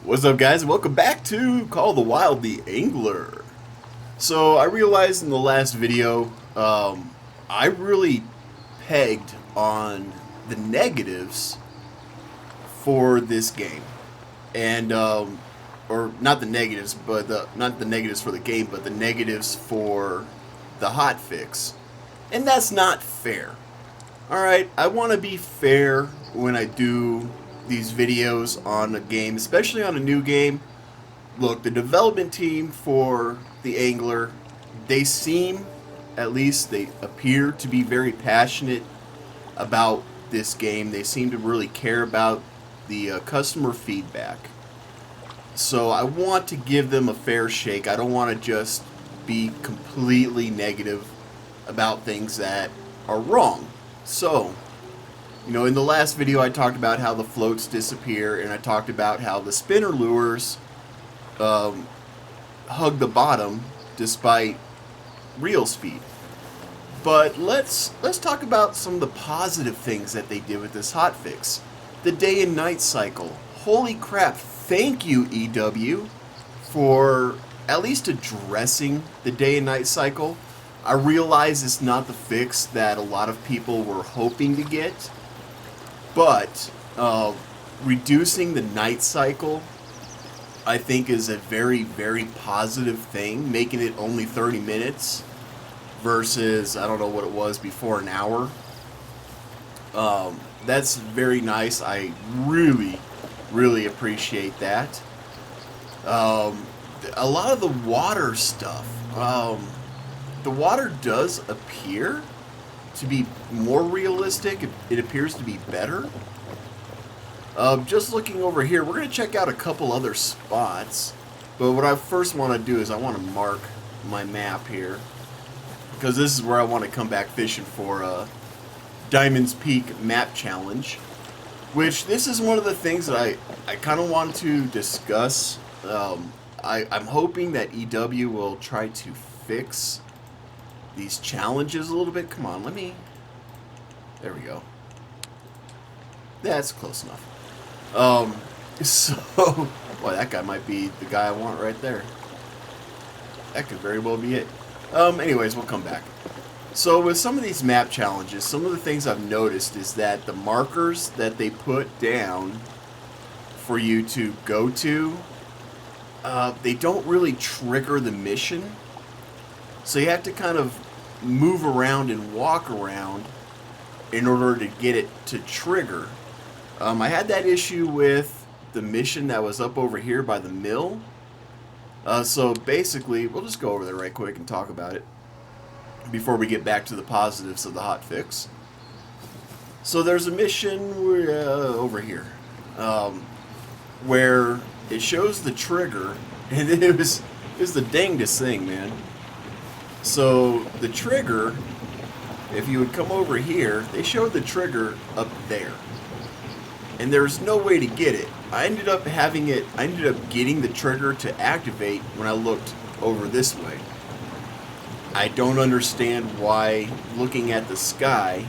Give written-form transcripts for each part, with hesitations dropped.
What's up, guys? Welcome back to Call of the Wild, the Angler. So I realized in the last video, I really pegged on the negatives for this game, and or not the negatives, but not the negatives for the game, but the negatives for the hotfix, and that's not fair. All right, I want to be fair when I do these videos on a game, especially on a new game. Look, the development team for the Angler, they seem, at least they appear to be very passionate about this game. They seem to really care about the customer feedback. So I want to give them a fair shake. I don't want to just be completely negative about things that are wrong. So, in the last video I talked about how the floats disappear, and I talked about how the spinner lures hug the bottom despite reel speed. But let's talk about some of the positive things that they did with this hotfix. The day and night cycle. Holy crap, thank you, EW, for at least addressing the day and night cycle. I realize it's not the fix that a lot of people were hoping to get, but reducing the night cycle, I think, is a very, very positive thing, making it only 30 minutes versus, I don't know what it was before, an hour. That's very nice. I really, really appreciate that. A lot of the water stuff, the water does appear to be more realistic. It appears to be better. Just looking over here, we're going to check out a couple other spots. But what I first want to do is I want to mark my map here, because this is where I want to come back fishing for Diamond's Peak map challenge. Which, this is one of the things that I kind of want to discuss. I'm hoping that EW will try to fix these challenges a little bit. Come on, there we go. That's close enough. So, boy, that guy might be the guy I want right there. That could very well be it. Anyways, we'll come back. So with some of these map challenges, some of the things I've noticed is that the markers that they put down for you to go to, they don't really trigger the mission. So you have to kind of move around and walk around in order to get it to trigger. I had that issue with the mission that was up over here by the mill. So basically, we'll just go over there right quick and talk about it before we get back to the positives of the hotfix. So there's a mission over here where it shows the trigger, and it was the dangest thing, man. So the trigger, if you would come over here, they showed the trigger up there, and there's no way to get it. I ended up getting the trigger to activate when I looked over this way. I don't understand why looking at the sky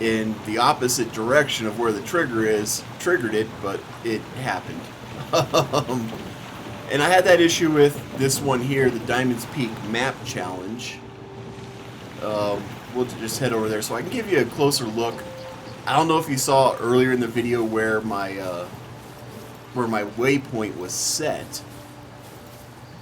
in the opposite direction of where the trigger is triggered it, but it happened. And I had that issue with this one here, the Diamond's Peak map challenge. We'll just head over there so I can give you a closer look. I don't know if you saw earlier in the video where my waypoint was set,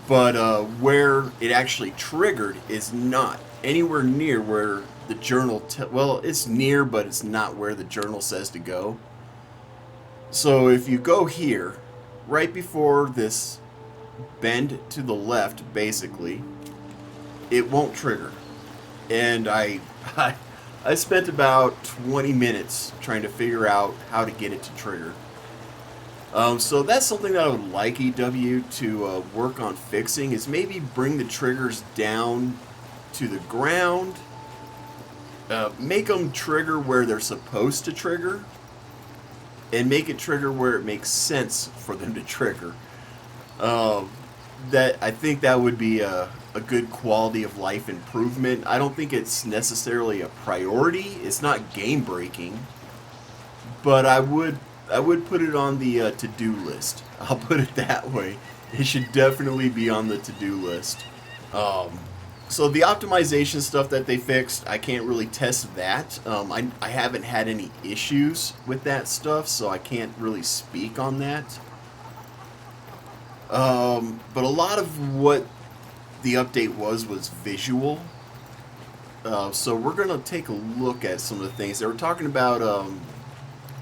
but where it actually triggered is not anywhere near where the journal. Well, it's near, but it's not where the journal says to go. So if you go here, right before this bend to the left, basically, it won't trigger. And I spent about 20 minutes trying to figure out how to get it to trigger. So that's something that I would like EW to work on fixing, is maybe bring the triggers down to the ground, make them trigger where they're supposed to trigger, and make it trigger where it makes sense for them to trigger. I think that would be a good quality of life improvement. I don't think it's necessarily a priority. It's not game breaking, but I would I would put it on the to-do list. I'll put it that way. It should definitely be on the to-do list. So the optimization stuff that they fixed, I can't really test that. I haven't had any issues with that stuff, so I can't really speak on that. But a lot of what the update was visual. So we're going to take a look at some of the things. They were talking about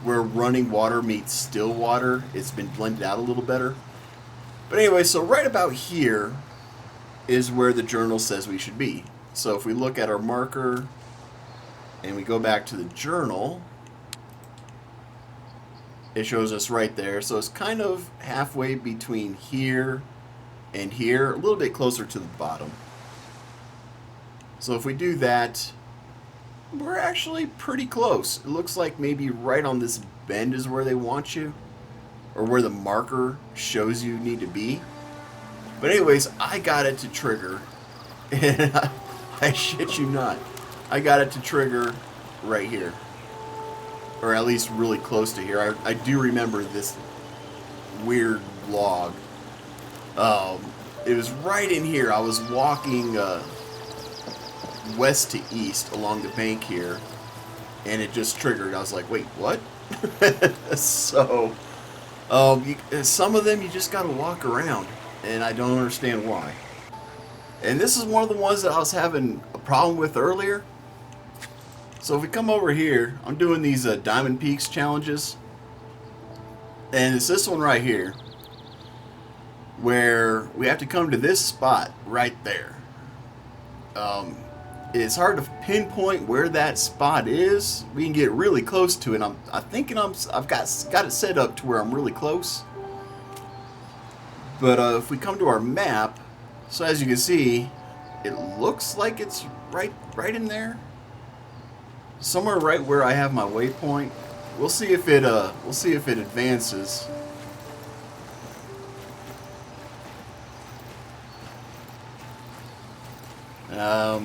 where running water meets still water. It's been blended out a little better. But anyway, so right about here is where the journal says we should be. So if we look at our marker and we go back to the journal, it shows us right there. So it's kind of halfway between here and here, a little bit closer to the bottom. So if we do that, we're actually pretty close. It looks like maybe right on this bend is where they want you, or where the marker shows you need to be. But anyways, I got it to trigger, and I shit you not, I got it to trigger right here, or at least really close to here. I do remember this weird log. It was right in here. I was walking west to east along the bank here, and it just triggered. I was like, wait, what? So some of them you just gotta walk around, and I don't understand why. And this is one of the ones that I was having a problem with earlier. So if we come over here, I'm doing these Diamond Peaks challenges, and it's this one right here where we have to come to this spot right there. It's hard to pinpoint where that spot is. We can get really close to it. I'm thinking I've got it set up to where I'm really close. But if we come to our map, so as you can see, it looks like it's right in there, somewhere right where I have my waypoint. We'll see if it advances.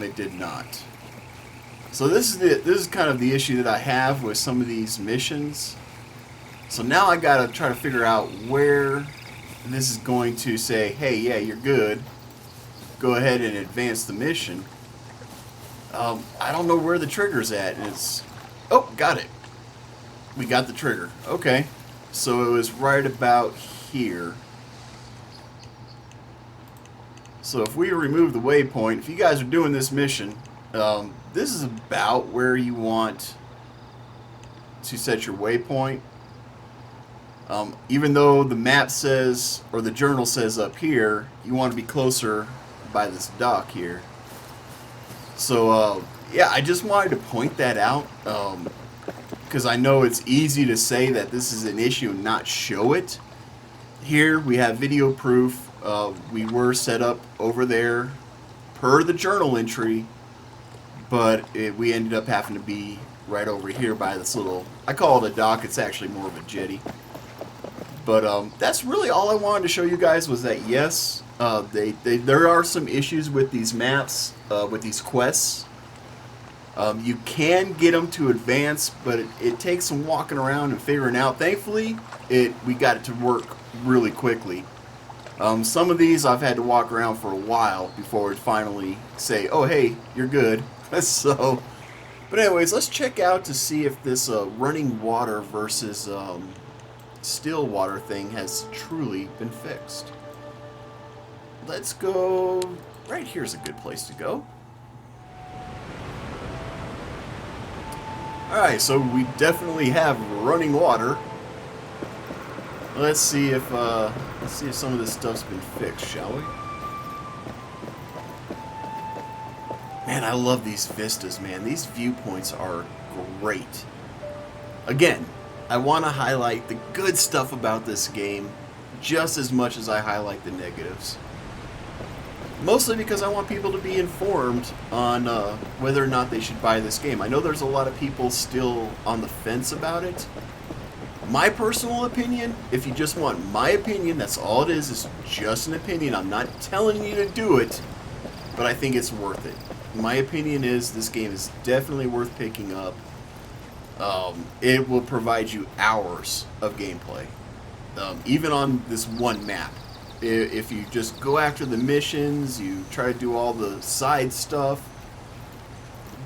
It did not. So this is kind of the issue that I have with some of these missions. So now I gotta try to figure out where this is going to say, hey, yeah, you're good. Go ahead and advance the mission. I don't know where the trigger's at. Oh, got it. We got the trigger. Okay. So it was right about here. So if we remove the waypoint, if you guys are doing this mission, this is about where you want to set your waypoint. Even though the map says, or the journal says up here, you want to be closer by this dock here. So yeah, I just wanted to point that out, because I know it's easy to say that this is an issue and not show it. Here we have video proof. We were set up over there per the journal entry, but we ended up having to be right over here by this little, I call it a dock, it's actually more of a jetty. But that's really all I wanted to show you guys, was that yes, there are some issues with these maps, with these quests. You can get them to advance, but it takes some walking around and figuring out. Thankfully, we got it to work really quickly. Some of these I've had to walk around for a while before it finally say, oh hey, you're good. So, but anyways, let's check out to see if this running water versus still water thing has truly been fixed. Let's go, right here's a good place to go. Alright, so we definitely have running water. Let's see if some of this stuff's been fixed, shall we? Man, I love these vistas, man. These viewpoints are great. Again, I want to highlight the good stuff about this game just as much as I highlight the negatives. Mostly because I want people to be informed on whether or not they should buy this game. I know there's a lot of people still on the fence about it. My personal opinion, if you just want my opinion, that's all it is just an opinion. I'm not telling you to do it, but I think it's worth it. My opinion is this game is definitely worth picking up. it will provide you hours of gameplay. Even on this one map. If you just go after the missions, you try to do all the side stuff,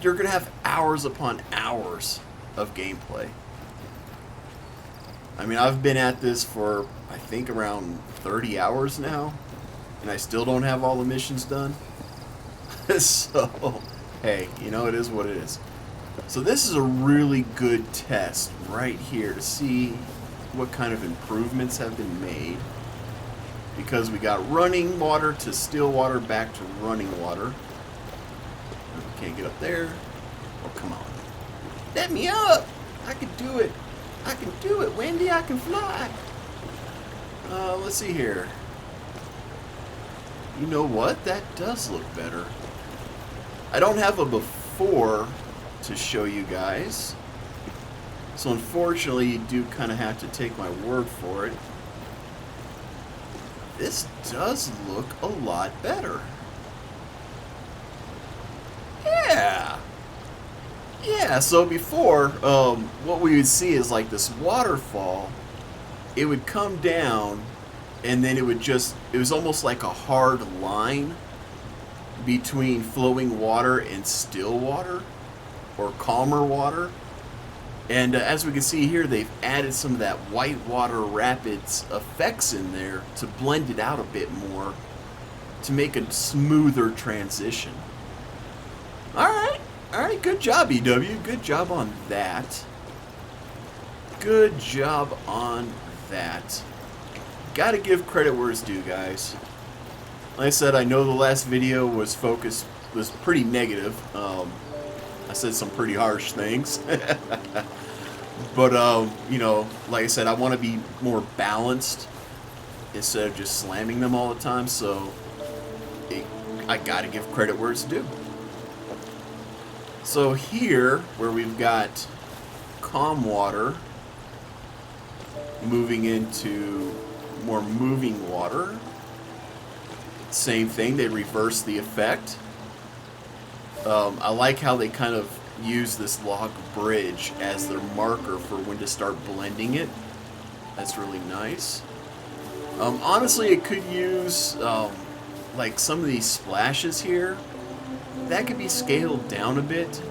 you're going to have hours upon hours of gameplay. I mean, I've been at this for, I think, around 30 hours now, and I still don't have all the missions done. So, hey, you know, it is what it is. So this is a really good test right here to see what kind of improvements have been made. Because we got running water to still water back to running water. Can't get up there. Oh, come on. Let me up! I can do it. I can do it, Wendy. I can fly. Let's see here. You know what? That does look better. I don't have a before to show you guys. So unfortunately, you do kind of have to take my word for it. This does look a lot better. Yeah. Yeah, so before, what we would see is like this waterfall. It would come down, and then it was almost like a hard line between flowing water and still water, or calmer water. And as we can see here, they've added some of that whitewater rapids effects in there to blend it out a bit more, to make a smoother transition. Alright, good job, EW. Good job on that. Good job on that. Gotta give credit where it's due, guys. Like I said, I know the last video was pretty negative. I said some pretty harsh things. But, you know, like I said, I want to be more balanced instead of just slamming them all the time, so I gotta give credit where it's due. So here, where we've got calm water moving into more moving water, same thing, they reverse the effect. I like how they kind of use this log bridge as their marker for when to start blending it. That's really nice. Honestly, it could use like some of these splashes here. That could be scaled down a bit,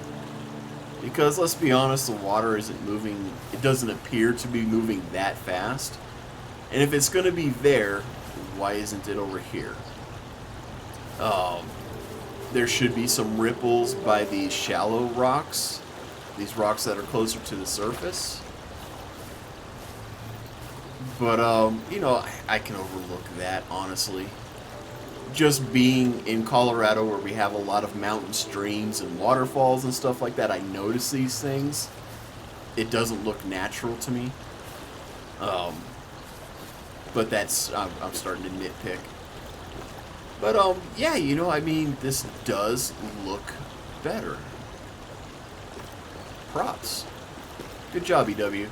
because let's be honest, the water isn't moving, it doesn't appear to be moving that fast. And if it's going to be there, why isn't it over here? There should be some ripples by these shallow rocks, these rocks that are closer to the surface. But, you know, I can overlook that, honestly. Just being in Colorado where we have a lot of mountain streams and waterfalls and stuff like that, I notice these things. It doesn't look natural to me. But that's, I'm starting to nitpick. But, yeah, you know, I mean, this does look better. Props. Good job, EW.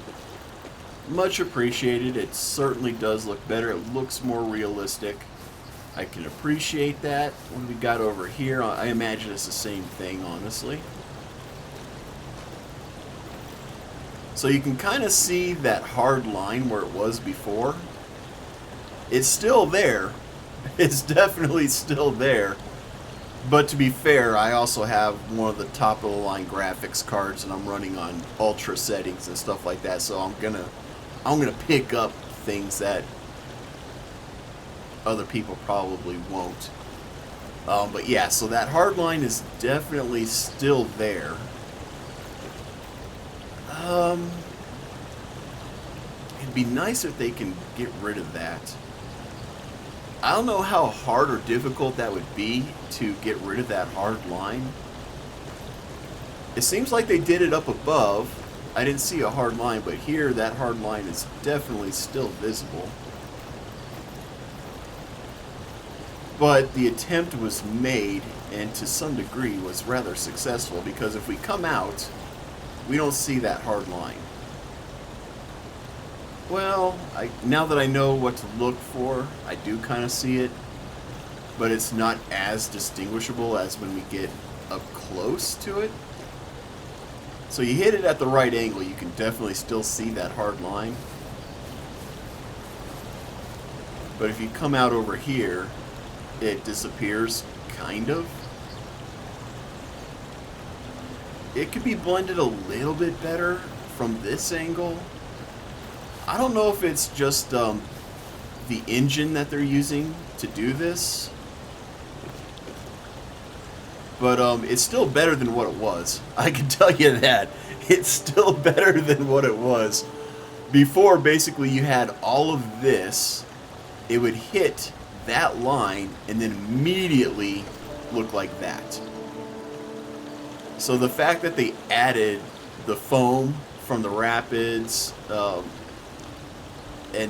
Much appreciated. It certainly does look better. It looks more realistic. I can appreciate that. What we got over here, I imagine it's the same thing, honestly. So you can kind of see that hard line where it was before. It's still there. It's definitely still there. But to be fair, I also have one of the top of the line graphics cards, and I'm running on ultra settings and stuff like that. So I'm gonna pick up things that other people probably won't. But yeah, so that hard line is definitely still there. It'd be nice if they can get rid of that. I don't know how hard or difficult that would be to get rid of that hard line. It seems like they did it up above. I didn't see a hard line, but here that hard line is definitely still visible. But the attempt was made, and to some degree was rather successful, because if we come out, we don't see that hard line. Well, now that I know what to look for, I do kind of see it, but it's not as distinguishable as when we get up close to it. So you hit it at the right angle, you can definitely still see that hard line. But if you come out over here, it disappears, kind of. It could be blended a little bit better from this angle. I don't know if it's just the engine that they're using to do this, but it's still better than what it was. I can tell you that. It's still better than what it was. Before, basically, you had all of this. It would hit that line and then immediately look like that. So the fact that they added the foam from the rapids, and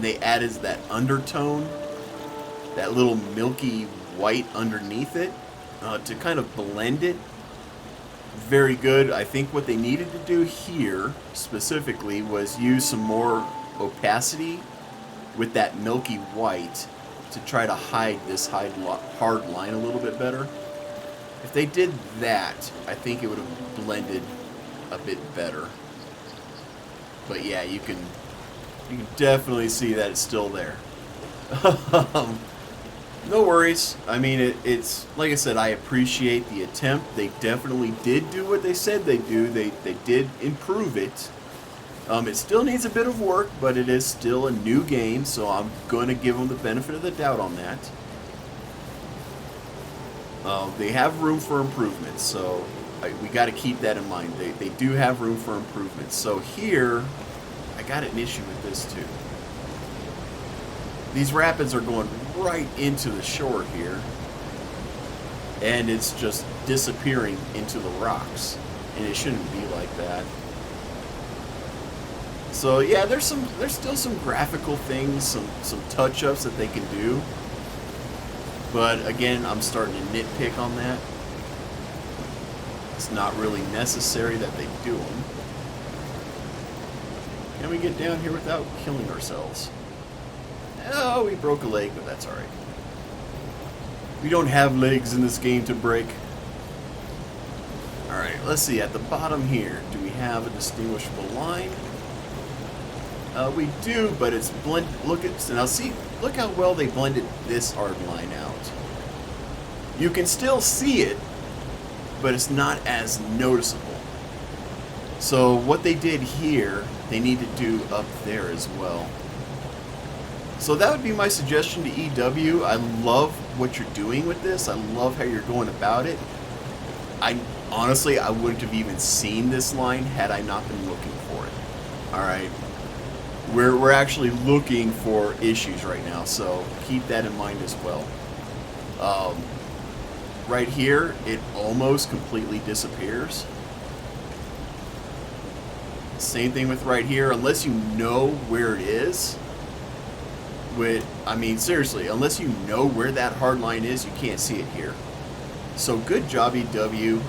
they added that undertone, that little milky white underneath it, to kind of blend it, very good. I think what they needed to do here specifically was use some more opacity with that milky white to try to hide this hard line a little bit better. If they did that, I think it would have blended a bit better. But yeah, you can definitely see that it's still there. No worries. I mean, it's like I said, I appreciate the attempt. They definitely did do what they said they'd do. They did improve it. It still needs a bit of work, but it is still a new game, so I'm going to give them the benefit of the doubt on that. They have room for improvement, so we got to keep that in mind. They do have room for improvement. So here, I got an issue with this too. These rapids are going right into the shore here, and it's just disappearing into the rocks, and it shouldn't be like that. So yeah, there's still some graphical things, some touch-ups that they can do. But again, I'm starting to nitpick on that. It's not really necessary that they do them. Can we get down here without killing ourselves? Oh, we broke a leg, but that's alright. We don't have legs in this game to break. Alright, let's see. At the bottom here, do we have a distinguishable line? We do, but it's blend. Look at now. See, look how well they blended this hard line out. You can still see it, but it's not as noticeable. So what they did here, they need to do up there as well. So that would be my suggestion to EW. I love what you're doing with this. I love how you're going about it. Honestly, I wouldn't have even seen this line had I not been looking for it. All right. We're actually looking for issues right now, so keep that in mind as well. Right here, it almost completely disappears. Same thing with right here, unless you know where it is. I mean, seriously, unless you know where that hard line is, you can't see it here. So good job, EW.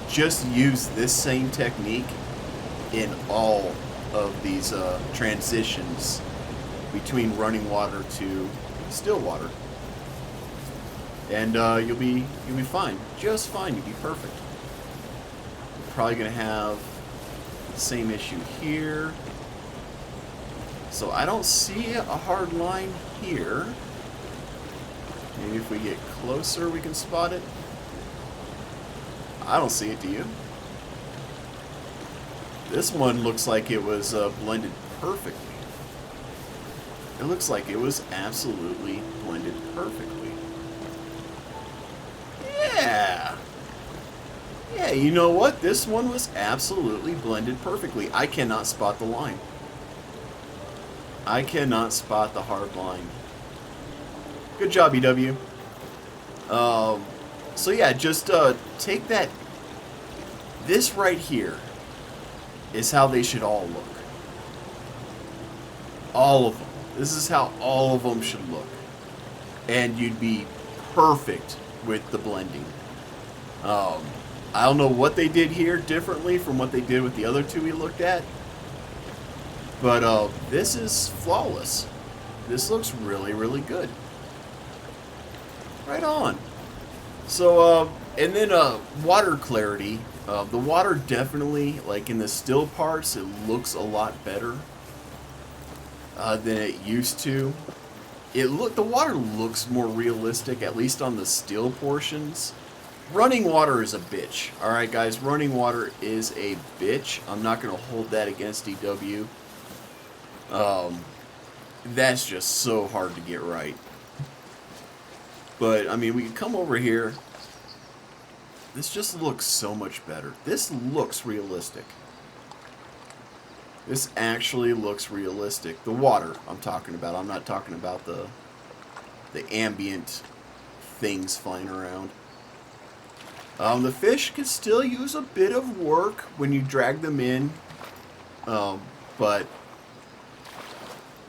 Just use this same technique in all of these transitions between running water to still water, and you'll be fine, just fine. You'll be perfect. You're probably gonna have the same issue here. So I don't see a hard line here. Maybe if we get closer, we can spot it. I don't see it. Do you? This one looks like it was blended perfectly. It looks like it was absolutely blended perfectly. Yeah. Yeah, you know what? This one was absolutely blended perfectly. I cannot spot the line. I cannot spot the hard line. Good job, EW. So yeah, just take that. This right here is how they should all look. All of them. This is how all of them should look. And you'd be perfect with the blending. I don't know what they did here differently from what they did with the other two we looked at. But this is flawless. This looks really, really good. Right on. So, and then water clarity. The water definitely, like in the still parts, it looks a lot better than it used to. The water looks more realistic, at least on the still portions. Running water is a bitch. Alright guys, running water is a bitch. I'm not going to hold that against DW. That's just so hard to get right. But, I mean, we can come over here. This just looks so much better. This looks realistic. This actually looks realistic. The water I'm talking about. I'm not talking about the ambient things flying around. The fish can still use a bit of work when you drag them in. But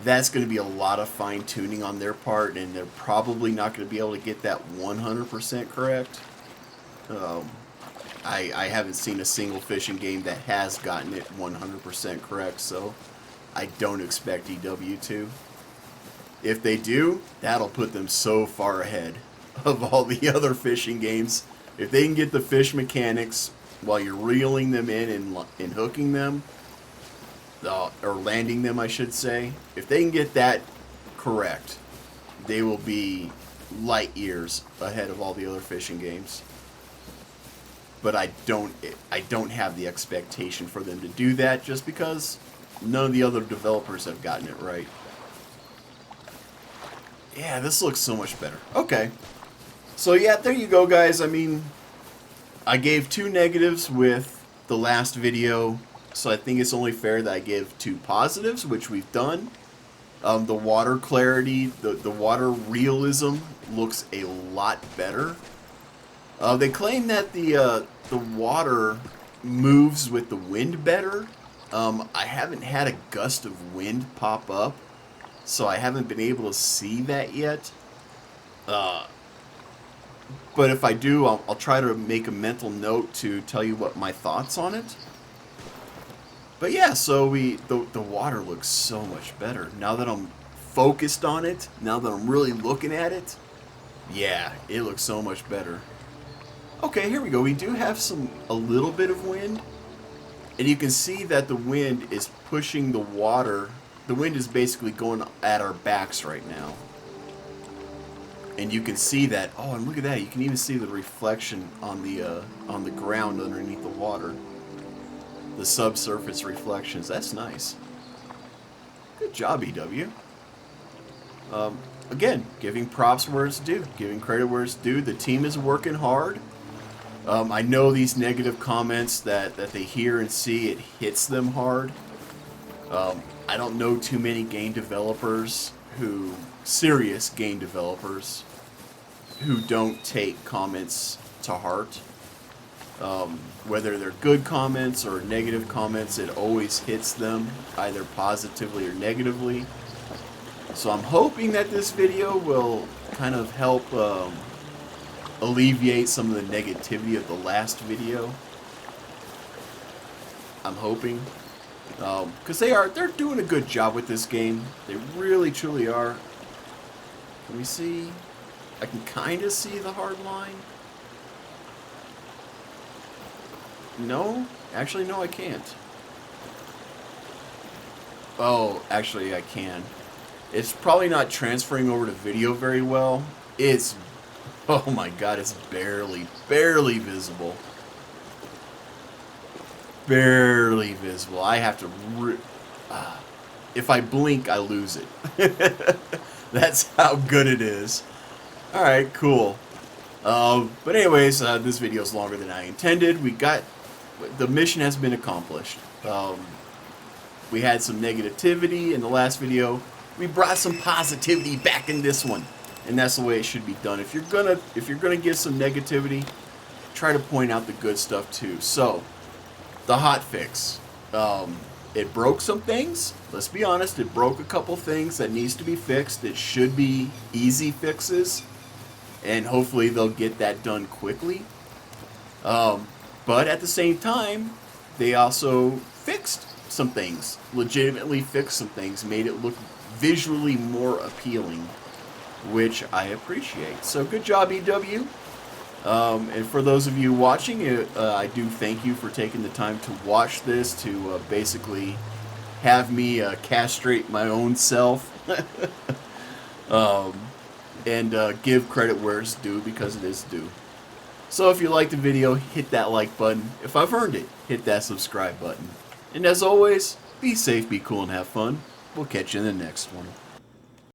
that's going to be a lot of fine-tuning on their part, and they're probably not going to be able to get that 100% correct. I haven't seen a single fishing game that has gotten it 100% correct, so I don't expect EW to. If they do, that'll put them so far ahead of all the other fishing games. If they can get the fish mechanics while you're reeling them in and hooking them, or landing them, I should say, if they can get that correct, they will be light years ahead of all the other fishing games. But I don't have the expectation for them to do that, just because none of the other developers have gotten it right. Yeah, this looks so much better. Okay. So yeah, there you go, guys. I mean, I gave 2 negatives with the last video, so I think it's only fair that I give 2 positives, which we've done. The water clarity, the water realism looks a lot better. They claim that the water moves with the wind better. I haven't had a gust of wind pop up, so I haven't been able to see that yet. But if I do, I'll try to make a mental note to tell you what my thoughts on it. But yeah, so the water looks so much better. Now that I'm focused on it, now that I'm really looking at it, yeah, it looks so much better. Okay, here we go. We do have a little bit of wind. And you can see that the wind is pushing the water. The wind is basically going at our backs right now. And you can see that. Oh, and look at that. You can even see the reflection on the ground underneath the water. The subsurface reflections. That's nice. Good job, EW. Again, giving props where it's due. Giving credit where it's due. The team is working hard. I know these negative comments that they hear and see, it hits them hard. I don't know too many game developers serious game developers, who don't take comments to heart. Whether they're good comments or negative comments, it always hits them, either positively or negatively. So I'm hoping that this video will kind of help alleviate some of the negativity of the last video. I'm hoping. Because they're doing a good job with this game. They really, truly are. Can we see? I can kind of see the hard line. No? Actually, no, I can't. Oh, actually, I can. It's probably not transferring over to video very well. It's... Oh my god, it's barely visible. Barely visible. I have to... if I blink, I lose it. That's how good it is. Alright, cool. But anyways, this video is longer than I intended. The mission has been accomplished. We had some negativity in the last video. We brought some positivity back in this one. And that's the way it should be done. If you're gonna give some negativity, try to point out the good stuff too. So, the hotfix. It broke some things. Let's be honest, it broke a couple things that needs to be fixed. It should be easy fixes, and hopefully they'll get that done quickly. But at the same time, they also fixed some things, legitimately fixed some things, made it look visually more appealing, which I appreciate. So good job, EW. And for those of you watching, I do thank you for taking the time to watch this, to basically have me castrate my own self. And give credit where it's due, because it is due. So if you liked the video, hit that like button. If I've earned it, hit that subscribe button. And as always, be safe, be cool, and have fun. We'll catch you in the next one.